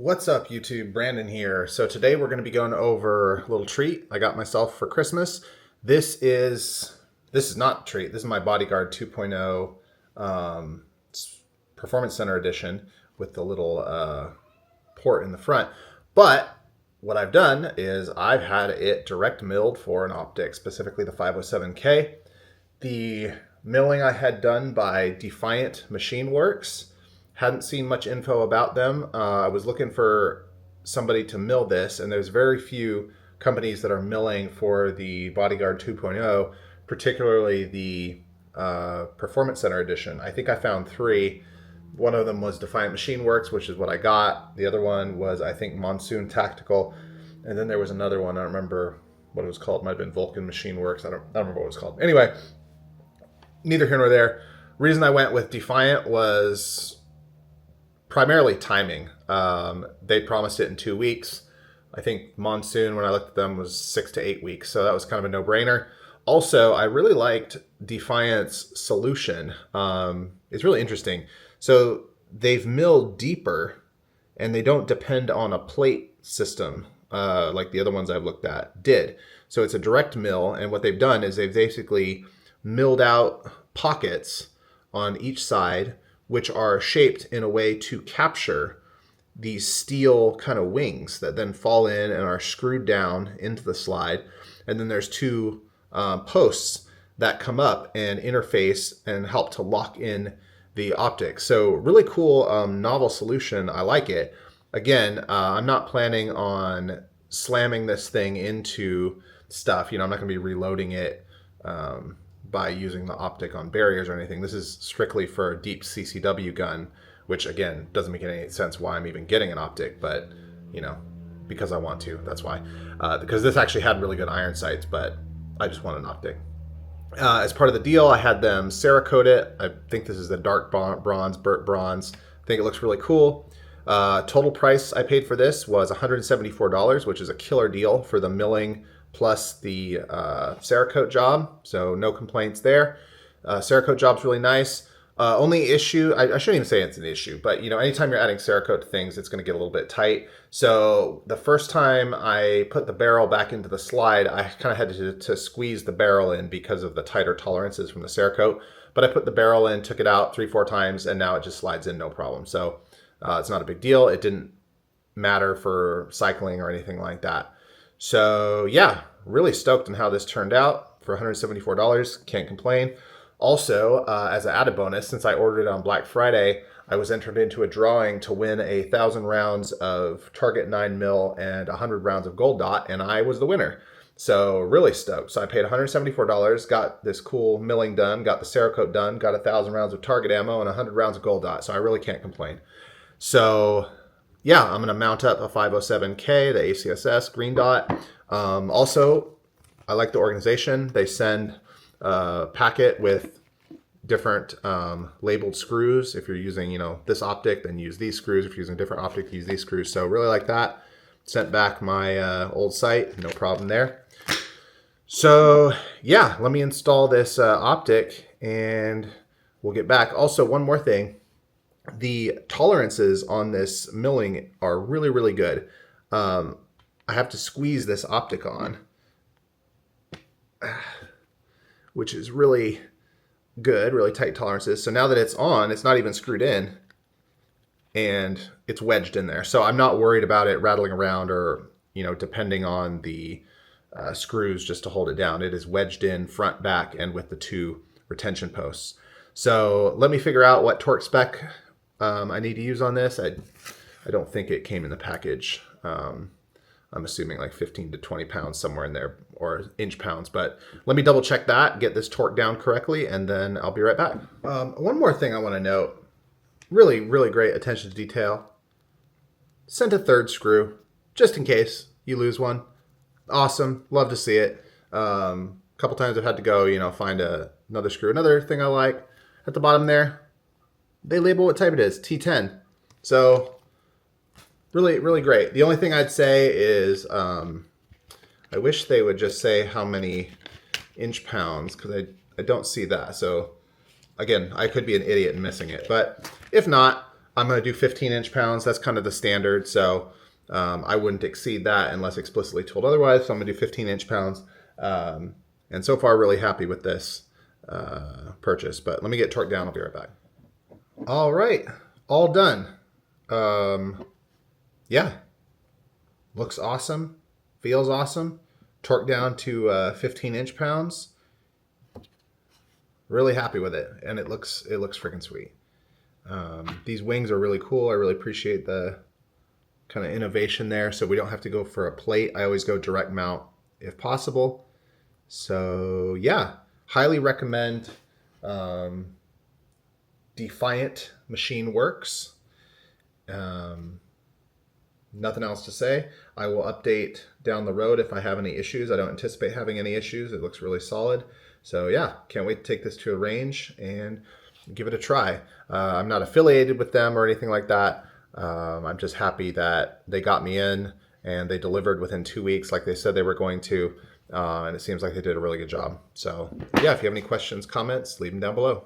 What's up, YouTube? Brandon here. So today we're going to be going over a little treat I got myself for Christmas. This is not a treat. This is my Bodyguard 2.0 Performance Center edition with the little port in the front. But what I've done is I've had it direct milled for an Optic, specifically the 507K. The milling I had done by Defiant Machine Works. Hadn't seen much info about them. I was looking for somebody to mill this, and there's very few companies that are milling for the Bodyguard 2.0, particularly the Performance Center edition. I think I found three. One of them was Defiant Machine Works, which is what I got. The other one was, I think, Monsoon Tactical. And then there was another one. I don't remember what it was called. It might have been Vulcan Machine Works. I don't remember what it was called. Anyway, neither here nor there. Reason I went with Defiant was primarily timing. They promised it in 2 weeks. I think Monsoon, when I looked at them, was 6 to 8 weeks. So that was kind of a no-brainer. Also, I really liked Defiant's solution. It's really interesting. So they've milled deeper, and they don't depend on a plate system like the other ones I've looked at did. So it's a direct mill, and what they've done is they've basically milled out pockets on each side, which are shaped in a way to capture these steel kind of wings that then fall in and are screwed down into the slide. And then there's two posts that come up and interface and help to lock in the optic. So really cool, novel solution. I like it. Again, I'm not planning on slamming this thing into stuff. I'm not going to be reloading it by using the optic on barriers or anything. This is strictly for a deep CCW gun, which again, doesn't make any sense why I'm even getting an optic, but because I want to, that's why. Because this actually had really good iron sights, but I just want an optic. As part of the deal, I had them cerakote it. I think this is the dark bronze, burnt bronze. I think it looks really cool. Total price I paid for this was $174, which is a killer deal for the milling plus the cerakote job, so no complaints there. Cerakote job's really nice. Only issue, I shouldn't even say it's an issue, but anytime you're adding cerakote to things, it's going to get a little bit tight. So the first time I put the barrel back into the slide, I kind of had to squeeze the barrel in because of the tighter tolerances from the cerakote. But I put the barrel in, took it out 3-4 times, and now it just slides in no problem. So it's not a big deal. It didn't matter for cycling or anything like that. So yeah, really stoked on how this turned out for $174. Can't complain. Also, as an added bonus, since I ordered it on Black Friday, I was entered into a drawing to win 1,000 rounds of Target 9mm and 100 rounds of Gold Dot, and I was the winner. So really stoked. So I paid $174, got this cool milling done, got the cerakote done, got 1,000 rounds of Target ammo and 100 rounds of Gold Dot. So I really can't complain. So yeah, I'm going to mount up a 507K, the ACSS green dot. Also, I like the organization. They send a packet with different labeled screws. If you're using, this optic, then use these screws. If you're using a different optic, use these screws. So really like that. Sent back my old sight, no problem there. So yeah, let me install this optic and we'll get back. Also, one more thing. The tolerances on this milling are really, really good. I have to squeeze this optic on, which is really good, really tight tolerances. So now that it's on, it's not even screwed in and it's wedged in there. So I'm not worried about it rattling around or, depending on the screws just to hold it down. It is wedged in front, back, and with the two retention posts. So let me figure out what torque spec I need to use on this. I don't think it came in the package. I'm assuming like 15 to 20 pounds somewhere in there, or inch pounds, but let me double check that, get this torque down correctly, and then I'll be right back. One more thing I want to note, really, really great attention to detail. Sent a third screw, just in case you lose one. Awesome, love to see it. A couple times I've had to go, find another screw. Another thing I like, at the bottom there, they label what type it is, T10. So really, really great. The only thing I'd say is I wish they would just say how many inch pounds, because I don't see that. So again, I could be an idiot and missing it. But if not, I'm going to do 15 inch pounds. That's kind of the standard. So I wouldn't exceed that unless explicitly told otherwise. So I'm going to do 15 inch pounds. And so far, really happy with this purchase. But let me get torqued down. I'll be right back. All right. All done. Yeah. Looks awesome. Feels awesome. Torqued down to 15 inch pounds. Really happy with it. And it looks freaking sweet. These wings are really cool. I really appreciate the kind of innovation there. So we don't have to go for a plate. I always go direct mount if possible. So yeah, highly recommend Defiant Machine Works. Nothing else to say. I will update down the road if I have any issues. I don't anticipate having any issues. It looks really solid. So yeah, can't wait to take this to a range and give it a try. I'm not affiliated with them or anything like that. I'm just happy that they got me in and they delivered within 2 weeks like they said they were going to. And it seems like they did a really good job. So yeah, if you have any questions, comments, leave them down below.